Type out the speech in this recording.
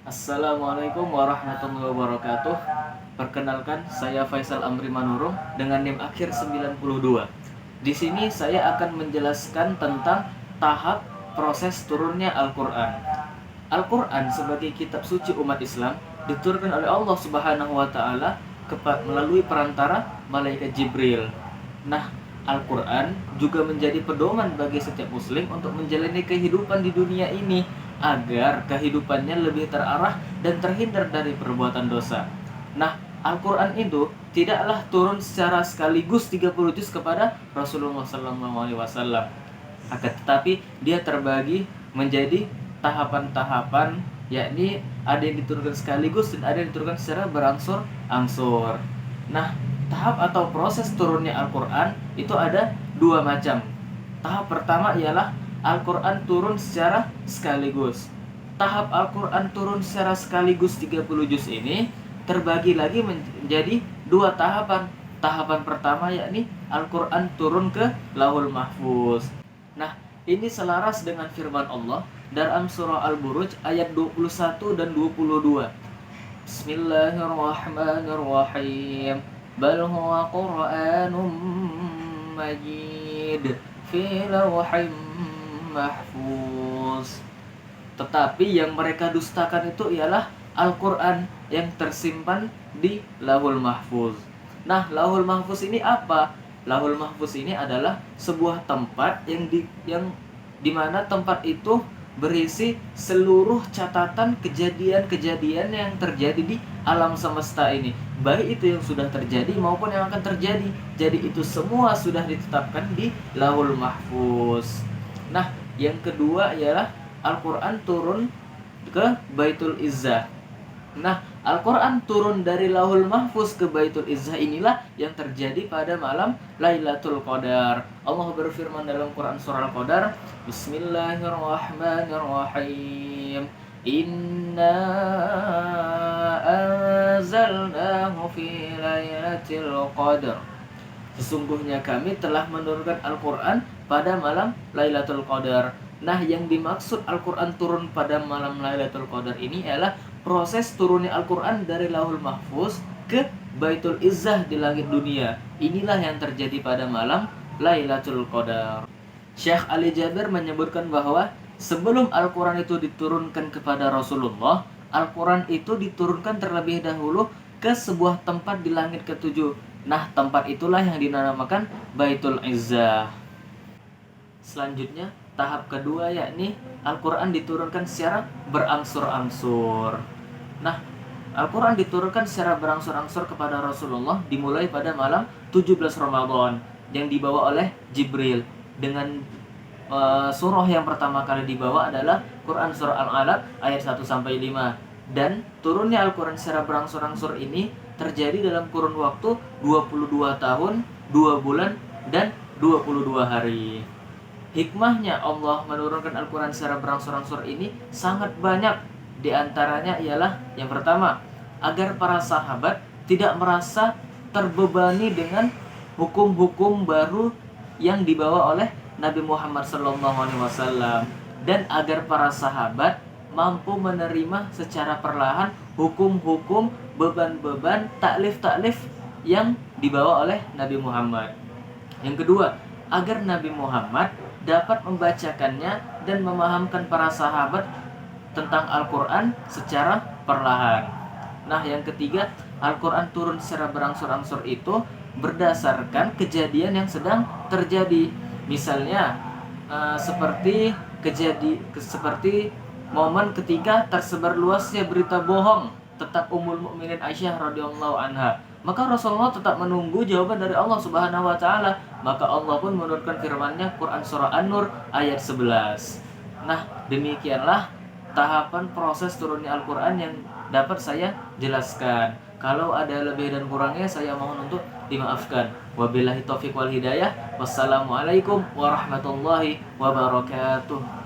Assalamualaikum warahmatullahi wabarakatuh. Perkenalkan, saya Faisal Amri Manurung dengan NIM akhir 92. Di sini saya akan menjelaskan tentang tahap proses turunnya Al-Qur'an. Al-Qur'an sebagai kitab suci umat Islam diturunkan oleh Allah Subhanahu wa taala melalui perantara malaikat Jibril. Nah, Al-Quran juga menjadi pedoman bagi setiap muslim untuk menjalani kehidupan di dunia ini agar kehidupannya lebih terarah dan terhindar dari perbuatan dosa. Nah, Al-Quran itu tidaklah turun secara sekaligus 30 juz kepada Rasulullah SAW. Akan tetapi dia terbagi menjadi tahapan-tahapan, yakni ada yang diturunkan sekaligus dan ada yang diturunkan secara berangsur-angsur. Nah, tahap atau proses turunnya Al-Quran itu ada dua macam. Tahap pertama ialah Al-Quran turun secara sekaligus. Tahap Al-Quran turun secara sekaligus 30 juz ini terbagi lagi menjadi dua tahapan. Tahapan pertama yakni Al-Quran turun ke Lauhul Mahfuz. Nah, ini selaras dengan firman Allah dalam surah Al-Buruj ayat 21 dan 22. Bismillahirrahmanirrahim. Bal huwa Qur'anun Majid fi lawhim mahfuz. Tetapi yang mereka dustakan itu ialah Al-Quran yang tersimpan di Lauhul Mahfuz. Nah, Lauhul Mahfuz ini apa? Lauhul Mahfuz ini adalah sebuah tempat yang di mana tempat itu berisi seluruh catatan kejadian-kejadian yang terjadi di alam semesta ini, baik itu yang sudah terjadi maupun yang akan terjadi. Jadi itu semua sudah ditetapkan di Lauhul Mahfuz. Nah, yang kedua ialah Al-Quran turun ke Baitul Izzah. Nah, Al-Quran turun dari Lauhul Mahfuz ke Baitul Izzah inilah yang terjadi pada malam Lailatul Qadar. Allah berfirman dalam Quran surah Al-Qadar, Bismillahirrahmanirrahim. Inna anzalnahu fi Lailatul Qadar. Sesungguhnya kami telah menurunkan Al-Quran pada malam Lailatul Qadar. Nah, yang dimaksud Al-Quran turun pada malam Lailatul Qadar ini adalah proses turunnya Al-Quran dari Lauhul Mahfuz ke Baitul Izzah di langit dunia. Inilah yang terjadi pada malam Lailatul Qadar. Syekh Ali Jabir menyebutkan bahwa sebelum Al-Quran itu diturunkan kepada Rasulullah, Al-Quran itu diturunkan terlebih dahulu ke sebuah tempat di langit ketujuh. Nah, tempat itulah yang dinamakan Baitul Izzah. Selanjutnya, tahap kedua yakni Al-Quran diturunkan secara berangsur-angsur. Nah, Al-Quran diturunkan secara berangsur-angsur kepada Rasulullah dimulai pada malam 17 Ramadan yang dibawa oleh Jibril. Dengan surah yang pertama kali dibawa adalah Quran surah Al-Alaq ayat 1-5. Dan turunnya Al-Quran secara berangsur-angsur ini terjadi dalam kurun waktu 22 tahun, 2 bulan, dan 22 hari. Hikmahnya Allah menurunkan Al-Quran secara berangsur-angsur ini sangat banyak. Di antaranya ialah yang pertama, agar para sahabat tidak merasa terbebani dengan hukum-hukum baru yang dibawa oleh Nabi Muhammad SAW, dan agar para sahabat mampu menerima secara perlahan hukum-hukum, beban-beban, taklif-taklif yang dibawa oleh Nabi Muhammad. Yang kedua, agar Nabi Muhammad dapat membacakannya dan memahamkan para sahabat tentang Al-Quran secara perlahan. Nah, yang ketiga, Al-Quran turun secara berangsur-angsur itu berdasarkan kejadian yang sedang terjadi. Misalnya seperti momen ketika tersebar luasnya berita bohong tentang Ummul Mukminin Aisyah radhiyallahu anha. Maka Rasulullah tetap menunggu jawaban dari Allah Subhanahu wa taala. Maka Allah pun menurunkan firman-Nya Quran surah An-Nur ayat 11. Nah, demikianlah tahapan proses turunnya Al-Quran yang dapat saya jelaskan. Kalau ada lebih dan kurangnya saya mohon untuk dimaafkan. Wabillahi taufiq wal hidayah. Wassalamualaikum warahmatullahi wabarakatuh.